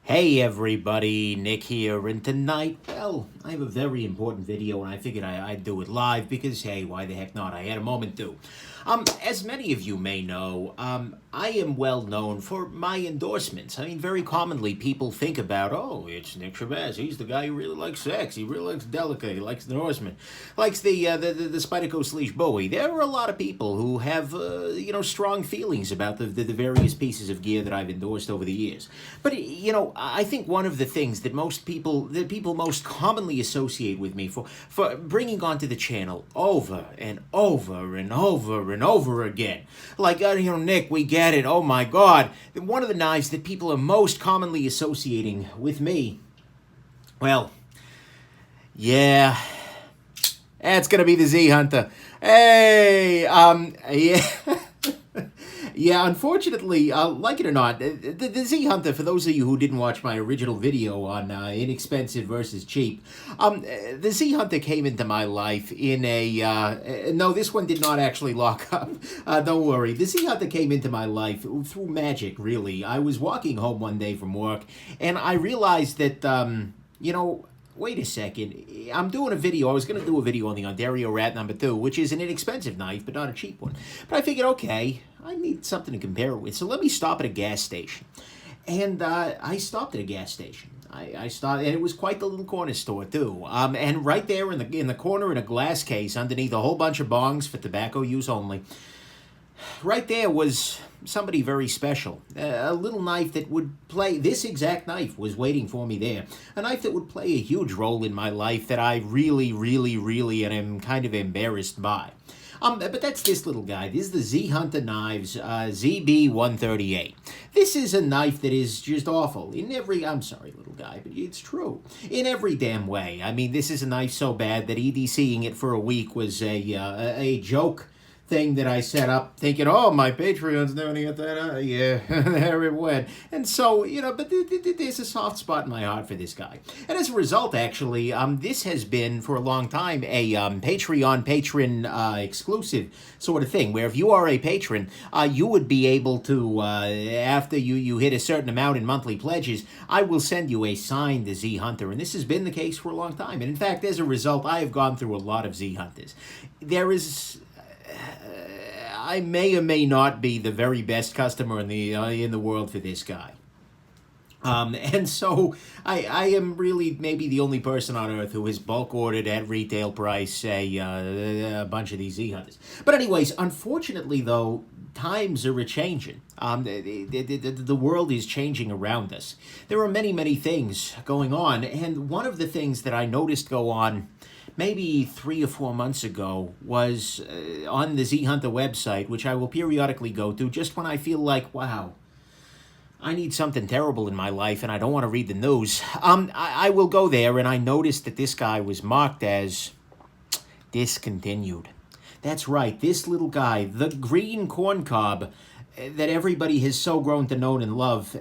Hey everybody, Nick here, and tonight, well, I have a very important video, and I figured I'd do it live because, hey, why the heck not? I had a moment to. As many of you may know, I am well known for my endorsements. I mean, very commonly people think about, oh, it's Nick Shabazz. He's the guy who really likes sex. He really likes Delica. He likes endorsement. Likes the Spyderco/Bowie. There are a lot of people who have, strong feelings about the various pieces of gear that I've endorsed over the years. But, I think one of the things that people most commonly associate with me for bringing onto the channel over and over and over and over again. Like, Nick, we get it. Oh my God. One of the knives that people are most commonly associating with me, well, yeah, that's going to be the Z Hunter. Hey, yeah. Yeah, unfortunately, like it or not, the Z Hunter, for those of you who didn't watch my original video on inexpensive versus cheap, the Z Hunter came into my life in a, no, this one did not actually lock up, don't worry. The Z Hunter came into my life through magic, really. I was walking home one day from work, and I realized that, wait a second. I'm doing a video. I was going to do a video on the Ontario Rat number 2, which is an inexpensive knife, but not a cheap one. But I figured, okay, I need something to compare it with. So let me stop at a gas station. And I stopped at a gas station. I stopped, and it was quite the little corner store, too. And right there in the corner in a glass case, underneath a whole bunch of bongs for tobacco use only, right there was somebody very special. A little knife that would play, this exact knife was waiting for me there. A knife that would play a huge role in my life that I really, really, really am kind of embarrassed by. But that's this little guy. This is the Z Hunter Knives ZB-138. This is a knife that is just awful in every, I'm sorry, little guy, but it's true. In every damn way. I mean, this is a knife so bad that EDCing it for a week was a joke thing that I set up thinking, oh, my Patreon's never going to get that. Yeah, there it went. And so, but there's a soft spot in my heart for this guy. And as a result, actually, this has been for a long time a Patreon patron exclusive sort of thing, where if you are a patron, you would be able to, after you hit a certain amount in monthly pledges, I will send you a signed Z Hunter. And this has been the case for a long time. And in fact, as a result, I have gone through a lot of Z Hunters. There is, I may or may not be the very best customer in the world for this guy. And so I am really maybe the only person on earth who has bulk ordered at retail price a bunch of these Z Hunters. But anyways, unfortunately though, times are a-changing. The world is changing around us. There are many, many things going on, and one of the things that I noticed go on maybe 3 or 4 months ago was on the Z Hunter website, which I will periodically go to just when I feel like, wow, I need something terrible in my life and I don't want to read the news. I will go there, and I noticed that this guy was marked as discontinued. That's right, this little guy, the green corn cob that everybody has so grown to know and love,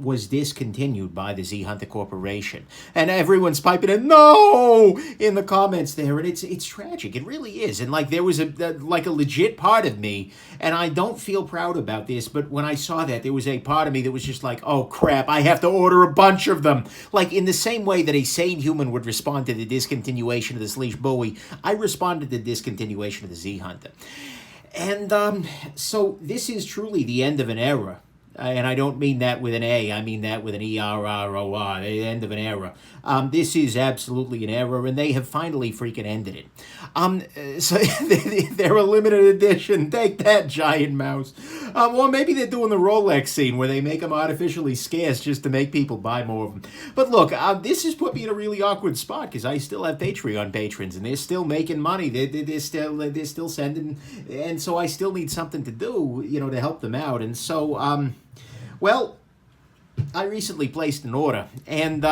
was discontinued by the Z Hunter Corporation. And everyone's piping in, no, in the comments there, and it's tragic. It really is. And like there was a legit part of me, and I don't feel proud about this, but when I saw that, there was a part of me that was just like, oh crap, I have to order a bunch of them. Like in the same way that a sane human would respond to the discontinuation of the Bowie, I responded to the discontinuation of the Z Hunter. And so this is truly the end of an era. And I don't mean that with an A, I mean that with an E-R-R-O-R, the end of an era. This is absolutely an era, and they have finally freaking ended it. So they're a limited edition. Take that, giant mouse. Or maybe they're doing the Rolex scene where they make them artificially scarce just to make people buy more of them. But look, this has put me in a really awkward spot because I still have Patreon patrons, and they're still making money. They're still sending, and so I still need something to do, to help them out. And so, well, I recently placed an order, and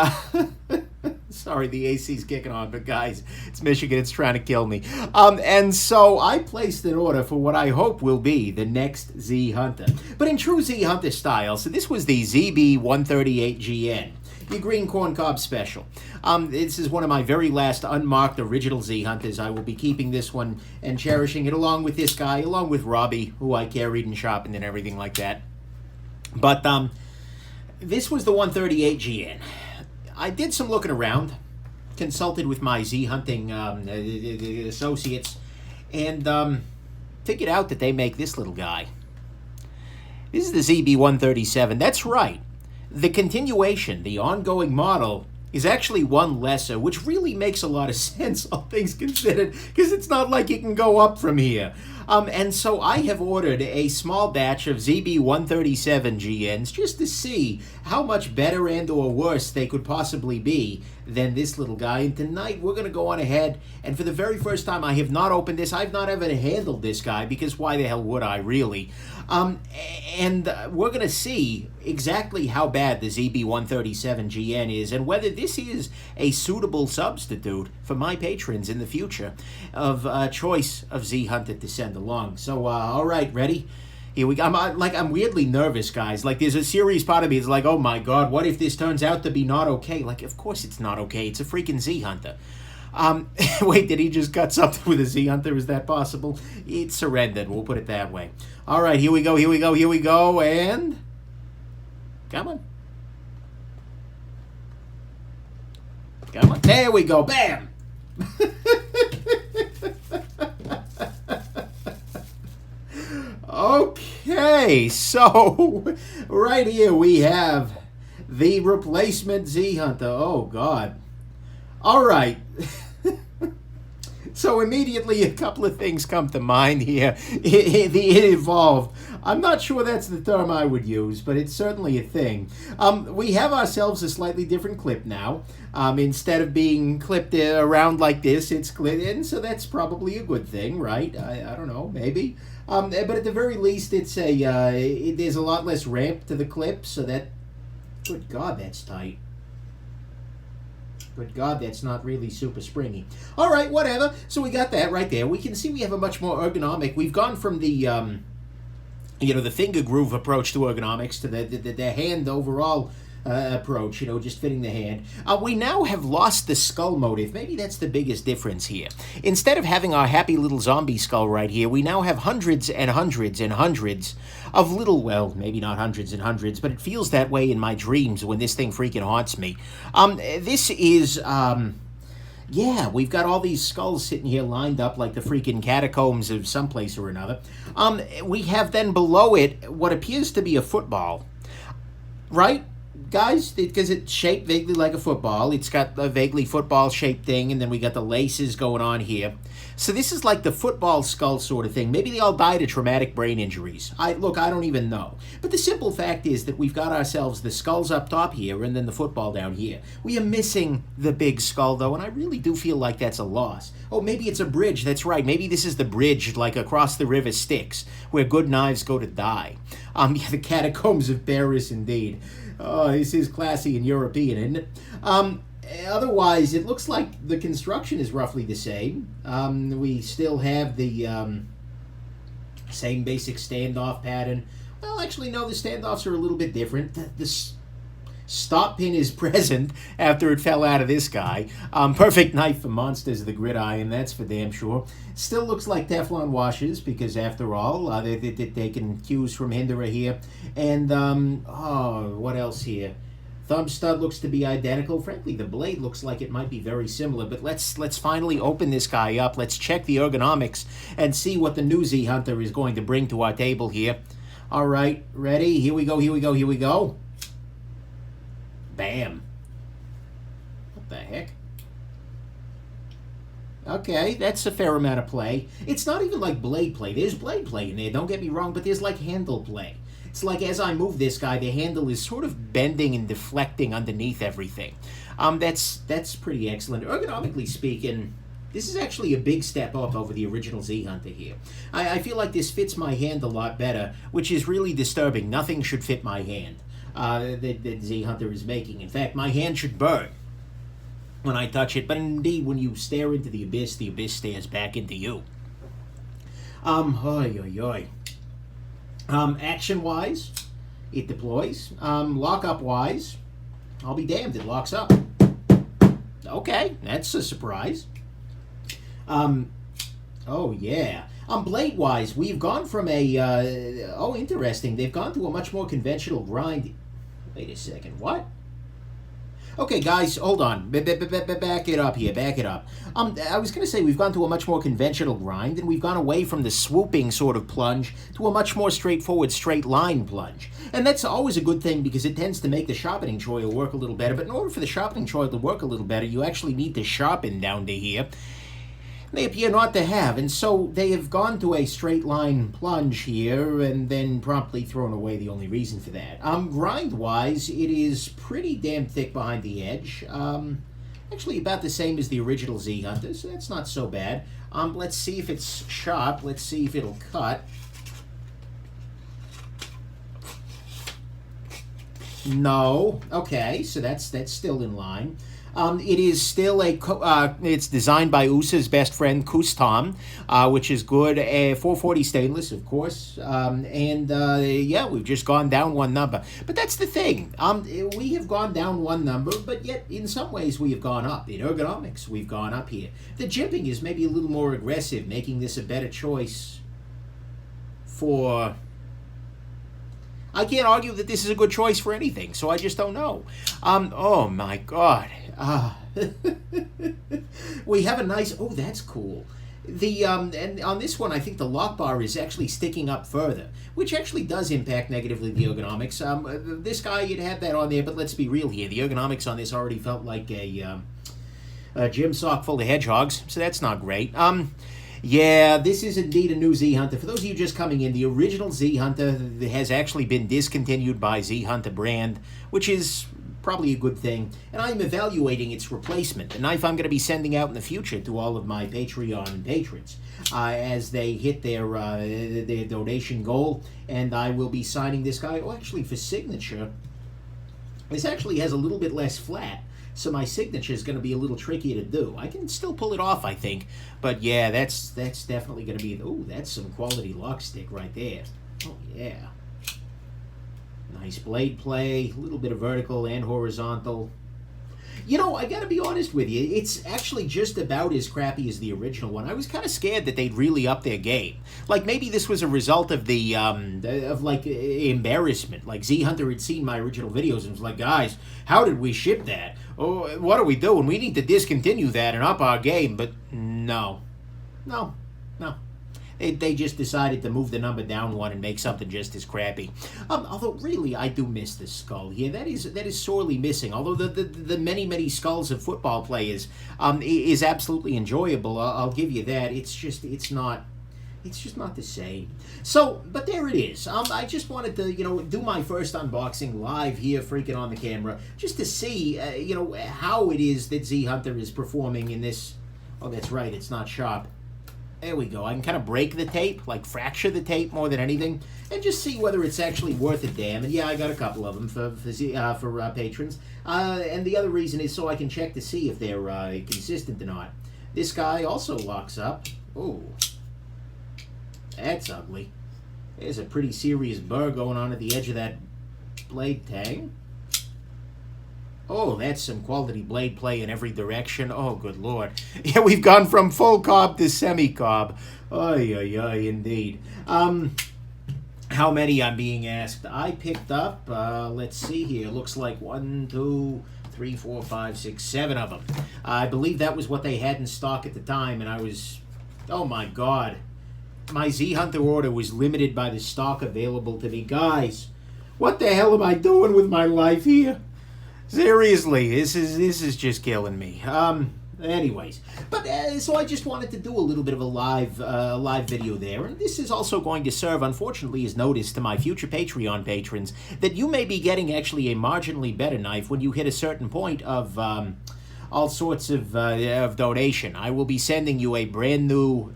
sorry, the AC's kicking on, but guys, it's Michigan, it's trying to kill me. And so I placed an order for what I hope will be the next Z Hunter. But in true Z Hunter style, so this was the ZB-138GN, the Green Corn Cob Special. This is one of my very last unmarked original Z Hunters. I will be keeping this one and cherishing it along with this guy, along with Robbie, who I carried and sharpened and everything like that. But this was the 138 GN. I did some looking around, consulted with my Z hunting associates, and figured out that they make this little guy. This is the ZB-137. That's right. The continuation, the ongoing model, is actually one lesser, which really makes a lot of sense, all things considered, because it's not like it can go up from here. And so I have ordered a small batch of ZB-137 GNs just to see how much better and or worse they could possibly be than this little guy. And tonight we're going to go on ahead, and for the very first time, I have not opened this. I've not ever handled this guy, because why the hell would I, really? And we're going to see exactly how bad the ZB-137 GN is, and whether this is a suitable substitute for my patrons in the future of choice of Z Hunter to send along. So, all right, ready? Here we go. I'm weirdly nervous, guys. Like, there's a serious part of me that's like, oh my god, what if this turns out to be not okay? Like, of course it's not okay. It's a freaking Z Hunter. Wait, did he just cut something with a Z Hunter? Is that possible? It surrendered, we'll put it that way. All right, here we go, here we go, here we go, and... Come on. Come on. There we go, bam! Okay, so right here we have the replacement Z Hunter. Oh, God. All right. So immediately a couple of things come to mind here. It evolved. I'm not sure that's the term I would use, but it's certainly a thing. We have ourselves a slightly different clip now. Instead of being clipped around like this, it's clipped in, so that's probably a good thing, right? I don't know, maybe. But at the very least, it's there's a lot less ramp to the clip, so that... Good God, that's tight. Good God, that's not really super springy. All right, whatever. So we got that right there. We can see we have a much more ergonomic. We've gone from the, the finger groove approach to ergonomics to the hand overall approach, just fitting the hand. We now have lost the skull motif. Maybe that's the biggest difference here. Instead of having our happy little zombie skull right here, we now have hundreds and hundreds and hundreds of little, well, maybe not hundreds and hundreds, but it feels that way in my dreams when this thing freaking haunts me. This is... yeah, we've got all these skulls sitting here lined up like the freaking catacombs of someplace or another. We have then below it what appears to be a football, right? Guys, because it's shaped vaguely like a football. It's got a vaguely football-shaped thing, and then we got the laces going on here. So this is like the football skull sort of thing. Maybe they all died of traumatic brain injuries. Look, I don't even know. But the simple fact is that we've got ourselves the skulls up top here, and then the football down here. We are missing the big skull, though, and I really do feel like that's a loss. Oh, maybe it's a bridge. That's right. Maybe this is the bridge, like across the river Styx, where good knives go to die. Yeah, the catacombs of Paris, indeed. Oh, this is classy and European, isn't it? Otherwise, it looks like the construction is roughly the same. We still have the same basic standoff pattern. Well, actually, no, the standoffs are a little bit different. The stop pin is present after it fell out of this guy. Perfect knife for monsters of the gridiron, that's for damn sure. Still looks like Teflon washes, because after all, they're taking cues from Hinderer here. And, what else here? Thumb stud looks to be identical. Frankly, the blade looks like it might be very similar, but let's finally open this guy up. Let's check the ergonomics and see what the new Z Hunter is going to bring to our table here. All right, ready? Here we go, here we go, here we go. Bam. What the heck? Okay, that's a fair amount of play. It's not even like blade play. There's blade play in there, don't get me wrong, but there's like handle play. It's like as I move this guy, the handle is sort of bending and deflecting underneath everything. That's pretty excellent. Ergonomically speaking, this is actually a big step up over the original Z Hunter here. I feel like this fits my hand a lot better, which is really disturbing. Nothing should fit my hand that Z Hunter is making. In fact, my hand should burn when I touch it, but indeed, when you stare into the abyss stares back into you. Action-wise, it deploys. Lock-up-wise, I'll be damned, it locks up. Okay, that's a surprise. Oh, yeah. Blade-wise, we've gone from a... interesting. They've gone to a much more conventional grind. Wait a second, what? Okay, guys, hold on. Back it up here. Back it up. I was going to say we've gone to a much more conventional grind, and we've gone away from the swooping sort of plunge to a much more straightforward straight line plunge. And that's always a good thing because it tends to make the sharpening choil work a little better. But in order for the sharpening choil to work a little better, you actually need to sharpen down to here. They appear not to have, and so they have gone to a straight line plunge here and then promptly thrown away the only reason for that. Grind-wise, it is pretty damn thick behind the edge. Actually about the same as the original Z Hunter, so that's not so bad. Let's see if it's sharp. Let's see if it'll cut. No. Okay, so that's still in line. It is still it's designed by USA's best friend, Kustom, which is good. 440 stainless, of course. Yeah, we've just gone down one number. But that's the thing. We have gone down one number, but yet in some ways we have gone up. In ergonomics, we've gone up here. The jimping is maybe a little more aggressive, making this a better choice for... I can't argue that this is a good choice for anything, so I just don't know. Oh my God. We have a nice, oh, that's cool. And on this one, I think the lock bar is actually sticking up further, which actually does impact negatively the ergonomics. This guy, you'd have that on there, but let's be real here. The ergonomics on this already felt like a gym sock full of hedgehogs, so that's not great. Yeah, this is indeed a new Z Hunter. For those of you just coming in, the original Z Hunter has actually been discontinued by Z Hunter brand, which is probably a good thing, and I'm evaluating its replacement, the knife I'm going to be sending out in the future to all of my Patreon patrons as they hit their donation goal, and I will be signing this guy. Oh, actually, for signature, this actually has a little bit less flat, so my signature is going to be a little trickier to do. I can still pull it off, I think, but yeah, that's definitely going to be, oh, that's some quality lock stick right there. Oh, yeah. Nice blade play, a little bit of vertical and horizontal. You know, I gotta be honest with you, it's actually just about as crappy as the original one. I was kind of scared that they'd really up their game. Like, maybe this was a result of the, embarrassment. Like, Z Hunter had seen my original videos and was like, guys, how did we ship that? Oh, what are we doing? We need to discontinue that and up our game. But no. They just decided to move the number down one and make something just as crappy. Although, really, I do miss the skull here. That is sorely missing. Although the many skulls of football players is absolutely enjoyable. I'll give you that. It's just not the same. So, but there it is. I just wanted to, do my first unboxing live here, freaking on the camera, just to see, how it is that Z Hunter is performing in this. Oh, that's right. It's not sharp. There we go. I can kind of break the tape, like fracture the tape more than anything, and just see whether it's actually worth a damn. And yeah, I got a couple of them for patrons. And the other reason is so I can check to see if they're consistent or not. This guy also locks up. Oh, that's ugly. There's a pretty serious burr going on at the edge of that blade tang. Oh, that's some quality blade play in every direction. Oh, good Lord. Yeah, we've gone from full cob to semi-cob. Oy, indeed. How many, I'm being asked? I picked up, let's see here, looks like 1, 2, 3, 4, 5, 6, 7 of them. I believe that was what they had in stock at the time, and I was, oh my God. My Z Hunter order was limited by the stock available to me. Guys, what the hell am I doing with my life here? Seriously, this is just killing me. Anyways, but so I just wanted to do a little bit of a live video there, and this is also going to serve, unfortunately, as notice to my future Patreon patrons that you may be getting actually a marginally better knife when you hit a certain point of all sorts of donation. I will be sending you a brand new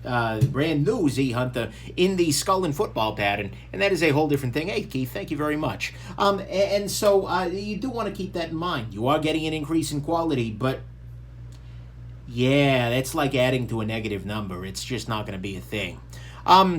Z Hunter in the skull and football pattern, and that is a whole different thing. Hey, Keith, thank you very much. And so you do want to keep that in mind. You are getting an increase in quality, but yeah, that's like adding to a negative number. It's just not going to be a thing.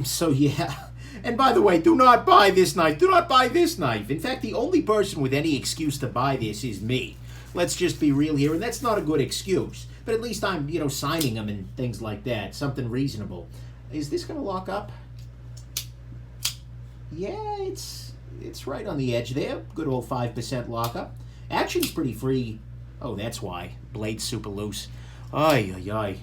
So yeah. And by the way, do not buy this knife. Do not buy this knife. In fact, the only person with any excuse to buy this is me. Let's just be real here, and that's not a good excuse. But at least I'm, signing them and things like that. Something reasonable. Is this going to lock up? Yeah, it's right on the edge there. Good old 5% lockup. Action's pretty free. Oh, that's why. Blade's super loose. Ay, ay, ay.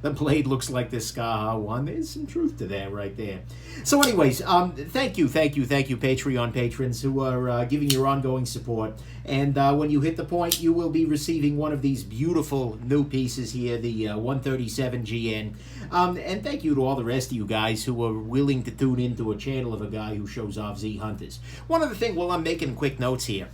The blade looks like the Skaha one. There's some truth to that right there. So anyways, thank you, Patreon patrons who are giving your ongoing support. And when you hit the point, you will be receiving one of these beautiful new pieces here, the 137 GN. And thank you to all the rest of you guys who are willing to tune into a channel of a guy who shows off Z Hunters. One other thing, while I'm making quick notes here.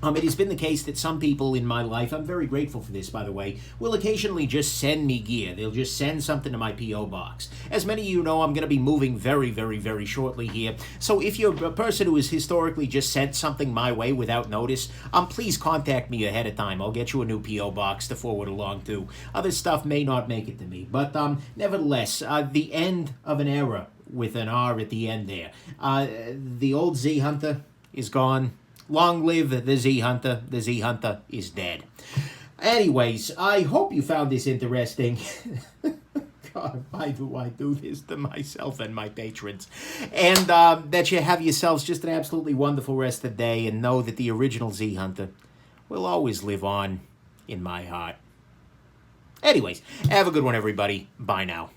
It has been the case that some people in my life, I'm very grateful for this, by the way, will occasionally just send me gear. They'll just send something to my P.O. box. As many of you know, I'm going to be moving very, very, very shortly here. So if you're a person who has historically just sent something my way without notice, please contact me ahead of time. I'll get you a new P.O. box to forward along to. Other stuff may not make it to me. But nevertheless, the end of an era with an R at the end there. The old Z Hunter is gone. Long live the Z Hunter. The Z Hunter is dead. Anyways, I hope you found this interesting. God, why do I do this to myself and my patrons? And that you have yourselves just an absolutely wonderful rest of the day, and know that the original Z Hunter will always live on in my heart. Anyways, have a good one, everybody. Bye now.